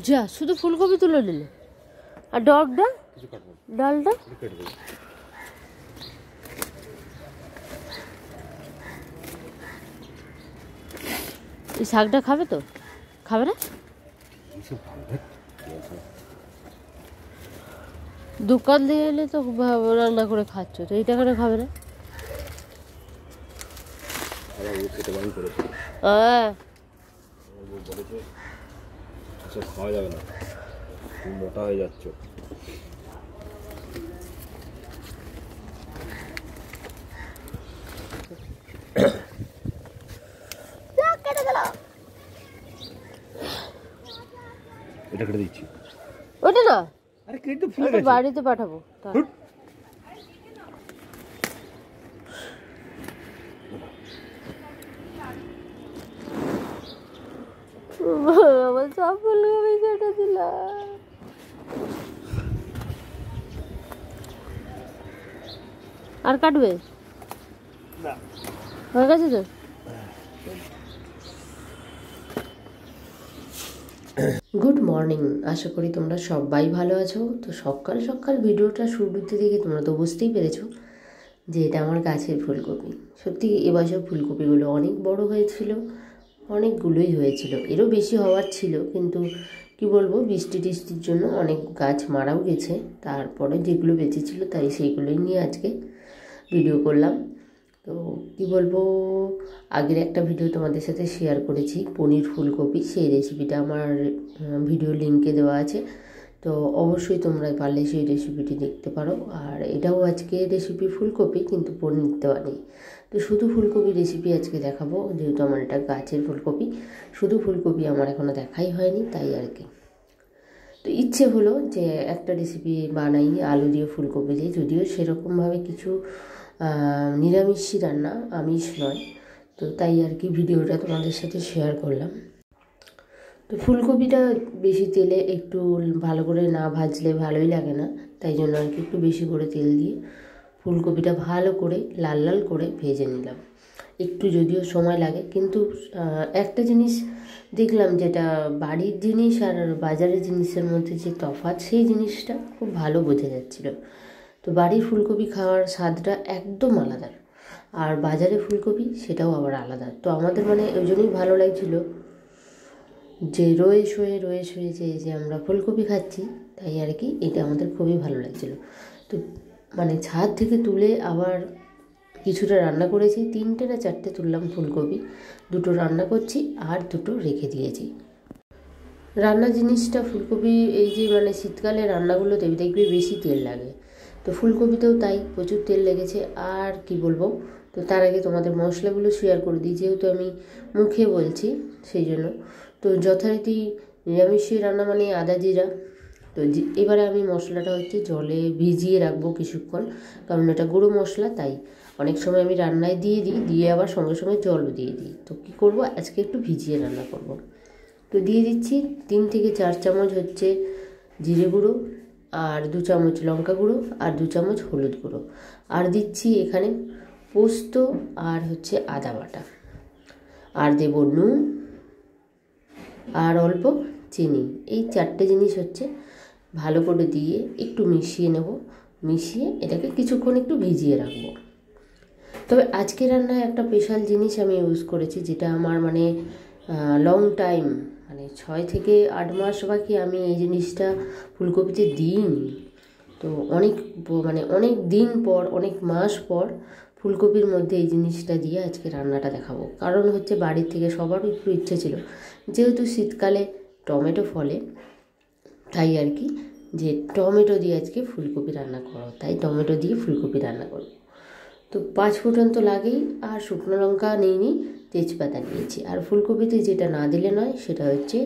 যা শুধু ফুলকপি তুলে নিলে, আর ডগটা ডালটা এই শাকটা খাবে তো? খাবে না? দোকান দিয়ে এলে তো রান্না করে খাচ্ছ, তো এইটা করে খাবে না? খাওয়া যাবে না, মোটা হয়ে যাচ্ছ। এটা কেটে দিচ্ছি। ওটা না, আরে কেটে ফুলে গেছে, বাড়িতে পাঠাবো। আমার সব ফুলকপি কেটে দিলাম। আর কাটবে না, হয়ে গেছে তো। গুড মর্নিং, আশা করি তোমরা সবাই ভালো আছো। তো সকাল সকাল ভিডিওটা শুরুতে দেখে তোমরা তো বুঝতেই পেরেছো যে এটা আমার গাছের ফুলকপি। সত্যি এবছর ফুলকপিগুলো অনেক বড় হয়েছিল, অনেকগুলোই হয়েছিল, এরও বেশি হওয়ার ছিল, কিন্তু কি বলবো, বৃষ্টি টিষ্টির জন্য অনেক গাছ মারাও গেছে। তারপরে যেগুলো বেঁচেছিল তাই সেইগুলোই নিয়ে আজকে ভিডিও করলাম। তো কি বলবো, আগের একটা ভিডিও তোমাদের সাথে শেয়ার করেছি পনির ফুলকপি, সেই রেসিপিটা আমার ভিডিও লিঙ্কে দেওয়া আছে, তো অবশ্যই তোমরা পারলে সেই রেসিপিটি দেখতে পারো। আর এটাও আজকে রেসিপি ফুলকপি, কিন্তু পনির দেওয়া নেই। তো শুধু ফুলকপি রেসিপি আজকে দেখাবো, যেহেতু আমার এটা গাছের ফুলকপি, শুধু ফুলকপি আমার এখনও দেখাই হয়নি, তাই আর কি। তো ইচ্ছে হলো যে একটা রেসিপি বানাই আলু দিয়ে ফুলকপি দিয়ে, যদিও সেরকমভাবে কিছু নিরামিষই রান্না, আমিষ নয়, তো তাই আর কি ভিডিওটা তোমাদের সাথে শেয়ার করলাম। তো ফুলকপিটা বেশি তেলে একটু ভালো করে না ভাজলে ভালোই লাগে না, তাই জন্য আর কি একটু বেশি করে তেল দিয়ে ফুলকপিটা ভালো করে লাল লাল করে ভেজে নিলাম। একটু যদিও সময় লাগে, কিন্তু একটা জিনিস দেখলাম, যেটা বাড়ির জিনিস আর বাজারের জিনিসের মধ্যে যে তফাৎ, সেই জিনিসটা খুব ভালো বোঝা যাচ্ছিল। তো বাড়ির ফুলকপি খাওয়ার স্বাদটা একদম আলাদা, আর বাজারে ফুলকপি সেটাও আবার আলাদা। তো আমাদের মানে ওই জন্যই ভালো লাগছিলো যে রয়ে শোয়ে যে আমরা ফুলকপি খাচ্ছি, তাই আর কি এটা আমাদের খুবই ভালো লাগছিলো। তো মানে ছাদ থেকে তুলে আবার কিছুটা রান্না করেছি, 3টে না 4টে তুললাম ফুলকপি, 2টো রান্না করছি আর 2টো রেখে দিয়েছি। রান্না জিনিসটা ফুলকপি, এই যে মানে শীতকালে রান্নাগুলোতে দেখবি বেশি তেল লাগে, তো ফুলকপিতেও তাই প্রচুর তেল লেগেছে। আর কি বলবো, তো তার আগে তোমাদের মশলাগুলো শেয়ার করে দিই, যেহেতু আমি মুখে বলছি সেই জন্য। তো যথারীতি নিরামিষি রান্না মানে আদা জিরা। তো এবারে আমি মশলাটা হচ্ছে জলে ভিজিয়ে রাখবো কিছুক্ষণ, কারণ এটা গুঁড়ো মশলা, তাই অনেক সময় আমি রান্নায় দিয়ে দিই, দিয়ে আবার সঙ্গে সঙ্গে জলও দিয়ে দিই। তো কী করব, আজকে একটু ভিজিয়ে রান্না করব। তো দিয়ে দিচ্ছি 3 থেকে 4 চামচ হচ্ছে জিরে গুঁড়ো, আর 2 চামচ লঙ্কা গুঁড়ো, আর 2 চামচ হলুদ গুঁড়ো, আর দিচ্ছি এখানে পোস্ত আর হচ্ছে আদা বাটা, আর দেব নুন আর অল্প চিনি। এই 4টে জিনিস হচ্ছে ভালো করে দিয়ে একটু মিশিয়ে নেব, মিশিয়ে এটাকে কিছুক্ষণ একটু ভিজিয়ে রাখবো। তবে আজকে রান্নায় একটা স্পেশাল জিনিস আমি ইউজ করেছি, যেটা আমার মানে লং টাইম, মানে 6 থেকে 8 মাস বাকি আমি এই জিনিসটা ফুলকপিতে দিইনি। তো অনেক দিন পর, অনেক মাস পর ফুলকপির মধ্যে এই জিনিসটা দিয়ে আজকে রান্নাটা দেখাবো। কারণ হচ্ছে বাড়ির থেকে সবারও একটু ইচ্ছে ছিল, যেহেতু শীতকালে টমেটো ফলে, তাই আর কি যে টমেটো দিয়ে আজকে ফুলকপি রান্না করো, তাই টমেটো দিয়ে ফুলকপি রান্না করো। তো 5 ফোঁটন তো লাগেই, আর শুকনো লঙ্কা নিইনি, তেজপাতা নিয়েছি। আর ফুলকপিতে যেটা না দিলে নয় সেটা হচ্ছে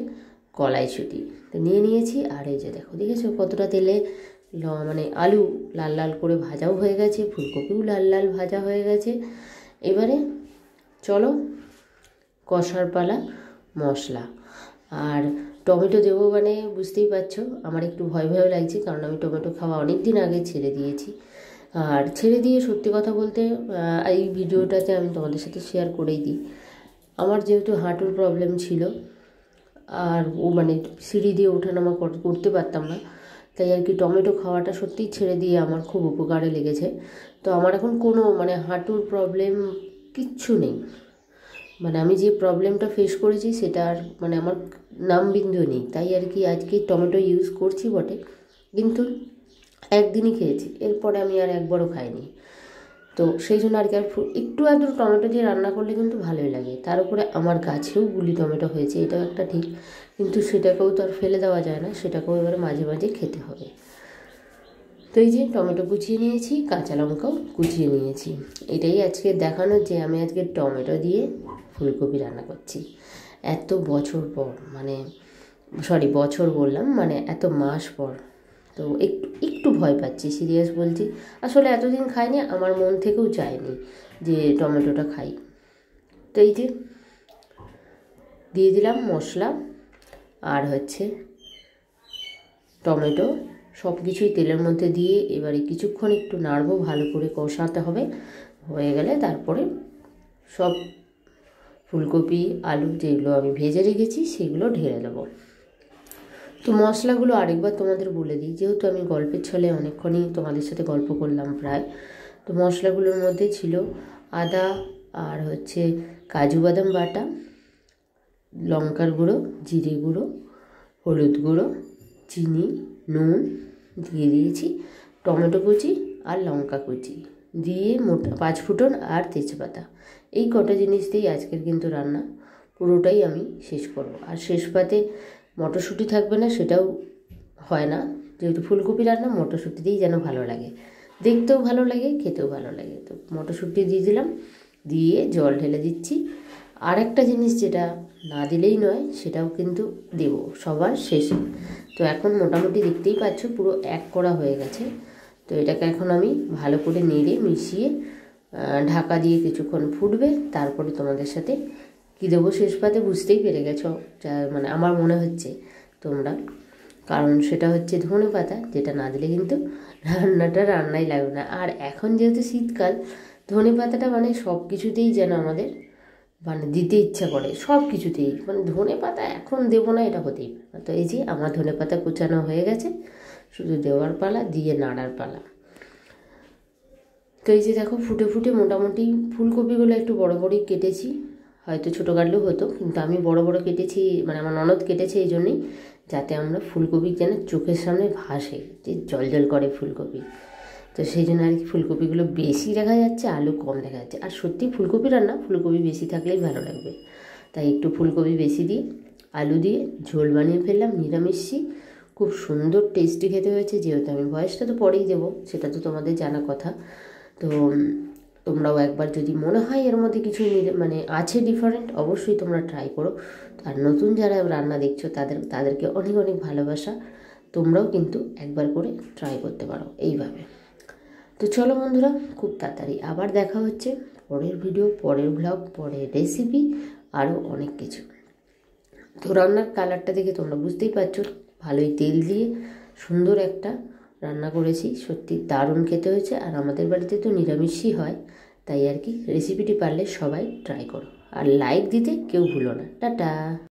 কলাইশুঁটি, তো নিয়ে নিয়েছি। আর এই যে দেখেছো কতটা তেলে মানে আলু লাল লাল করে ভাজাও হয়ে গেছে, ফুলকপিও লাল লাল ভাজা হয়ে গেছে। এবারে চলো কষার পালা মশলা। আর টমেটো দেবো মানে বুঝতেই পারছো আমার একটু ভয় লাগছে, কারণ আমি টমেটো খাওয়া অনেক দিন আগে ছেড়ে দিয়েছি। আর ছেড়ে দিয়ে সত্যি কথা বলতে এই ভিডিওটাতে আমি তোমাদের সাথে শেয়ার করেই দিই, আমার যেহেতু হাঁটুর প্রবলেম ছিল, আর ও মানে সিঁড়ি দিয়ে ওঠানামা করতে পারতাম না, তাই আর কি টমেটো খাওয়াটা সত্যিই ছেড়ে দিয়ে আমার খুব উপকারে লেগেছে। তো আমার এখন কোনো মানে হাঁটুর প্রবলেম কিচ্ছু নেই, মানে আমি যে প্রবলেমটা ফেস করেছি সেটা আর মানে আমার নামবিন্দু নেই। তাই আর কি আজকে টমেটো ইউজ করছি বটে, কিন্তু একদিনই খেয়েছি, এরপরে আমি আর একবারও খাইনি। তো সেই জন্য আর কি আর একটু আধটু টমেটো দিয়ে রান্না করলে কিন্তু ভালোই লাগে। তার উপরে আমার গাছেও গুলি টমেটো হয়েছে, এটাও একটা ঠিক, কিন্তু সেটাকেও তো আর ফেলে দেওয়া যায় না, সেটাকেও এবারে মাঝে মাঝে খেতে হবে। তো এই যে টমেটো কুচিয়ে নিয়েছি, কাঁচা লঙ্কাও কুচিয়ে নিয়েছি। এটাই আজকে দেখানোর যে আমি আজকে টমেটো দিয়ে ফুলকপি রান্না করছি এত বছর পর, মানে সরি বছর বললাম, মানে এত মাস পর। তো একটু একটু ভয় পাচ্ছি, সিরিয়াস বলছি। আসলে এতদিন খাইনি, আমার মন থেকেও চায়নি যে টমেটোটা খাই। তো এই যে দিয়ে দিলাম মশলা আর হচ্ছে টমেটো, সব কিছুই তেলের মধ্যে দিয়ে এবারে কিছুক্ষণ একটু নাড়বো, ভালো করে কষাতে হবে। হয়ে গেলে তারপরে সব ফুলকপি আলু যেগুলো আমি ভেজে রেখেছি সেগুলো ঢেলে দেবো। তো মশলাগুলো আরেকবার তোমাদের বলে দিই, যেহেতু আমি গল্পের ছলে অনেকক্ষণই তোমাদের সাথে গল্প করলাম প্রায়। তো মশলাগুলোর মধ্যে ছিল আদা আর হচ্ছে কাজু বাদাম বাটা, লঙ্কার গুঁড়ো, জিরে গুঁড়ো, হলুদ গুঁড়ো, চিনি, নুন দিয়ে দিয়েছি, টমেটো কুচি আর লঙ্কা কুচি দিয়ে মোটা 5 ফোঁড়ন আর তেজপাতা। এই কটা জিনিস দিয়েই আজকের কিন্তু রান্না পুরোটাই আমি শেষ করব। আর শেষ পাতে মটরশুঁটি থাকবে না, সেটাও হয় না, যেহেতু ফুলকপি রান্না মটরশুঁটি দিয়েই যেন ভালো লাগে, দেখতেও ভালো লাগে, খেতেও ভালো লাগে। তো মটরশুঁটি দিয়ে দিলাম, দিয়ে জল ঢেলে দিচ্ছি। আর একটা জিনিস যেটা না দিলেই নয়, সেটাও কিন্তু দেব সবার শেষে। তো এখন মোটামুটি দেখতেই পাচ্ছ পুরো এক করা হয়ে গেছে। তো এটাকে এখন আমি ভালো করে নেড়ে মিশিয়ে ঢাকা দিয়ে কিছুক্ষণ ফুটবে, তারপরে তোমাদের সাথে কী দেবো শেষ পাতে বুঝতেই পেরে গেছো, যা মানে আমার মনে হচ্ছে তোমরা, কারণ সেটা হচ্ছে ধনে পাতা, যেটা না দিলে কিন্তু রান্নাই লাগবে না। আর এখন যেহেতু শীতকাল, ধনে পাতাটা মানে সব কিছুতেই যেন আমাদের মানে দিতে ইচ্ছা করে, সব কিছুতেই, মানে ধনে পাতা এখন দেবো না এটা হতেই পারে না। তো এই যে আমার ধনে পাতা কুচানো হয়ে গেছে, শুধু দেওয়ার পালা, দিয়ে নাড়ার পালা। তো এই যে দেখো ফুটে ফুটে মোটামুটি ফুলকপিগুলো একটু বড় বড়ই কেটেছি, হয়তো ছোটো কাটলেও হতো, কিন্তু আমি বড় বড় কেটেছি, মানে আমার ননদ কেটেছে এই জন্যেই, যাতে আমরা ফুলকপি যেন চোখের সামনে ভাসে, যে জল জল করে ফুলকপি। তো সেই জন্য আর কি ফুলকপিগুলো বেশি দেখা যাচ্ছে, আলু কম দেখা যাচ্ছে। আর সত্যি ফুলকপি রান্না ফুলকপি বেশি থাকলেই ভালো লাগবে, তাই একটু ফুলকপি বেশি দিয়ে আলু দিয়ে ঝোল বানিয়ে ফেললাম নিরামিষি। খুব সুন্দর টেস্টি খেতে হয়েছে। যেহেতু আমি ভয়েসটা তো পরেই দেবো, সেটা তো তোমাদের জানা কথা। তো তোমরাও একবার যদি মনে হয় এর মধ্যে কিছু মানে আছে ডিফারেন্ট, অবশ্যই তোমরা ট্রাই করো। আর নতুন যারা রান্না দেখছো তাদেরকে অনেক অনেক ভালোবাসা, তোমরাও কিন্তু একবার করে ট্রাই করতে পারো এইভাবে। তো চলো বন্ধুরা, খুব তাড়াতাড়ি আবার দেখা হচ্ছে পরের ভিডিও, পরের ব্লগ, পরের রেসিপি, আরও অনেক কিছু। তো রান্নার কালারটা দেখে তোমরা বুঝতেই পারছো, ভালোই তেল দিয়ে সুন্দর একটা রান্না করেছি, সত্যি দারুণ খেতে হয়েছে। আর আমাদের বাড়িতে তো নিরামিষই হয়, তাই আর কি রেসিপিটি পারলে সবাই ট্রাই করো, আর লাইক দিতে কেউ ভুলো না। টাটা।